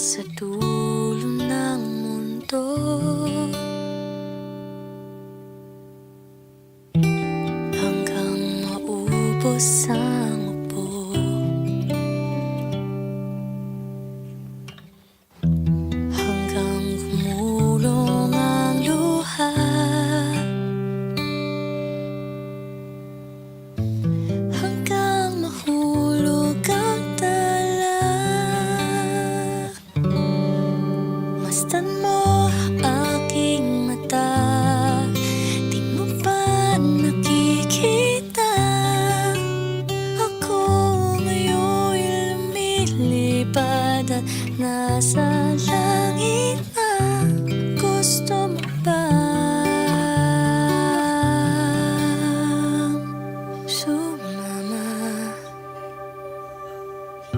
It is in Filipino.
sa dulo ng mundo, hanggang maubos ang upo, hanggang gumulong ang luha, hanggang mahulog ang tala. Masdan mo aking mata, di mo ba nakikita? Ako ngayon'y lumilipad at nasa lahat.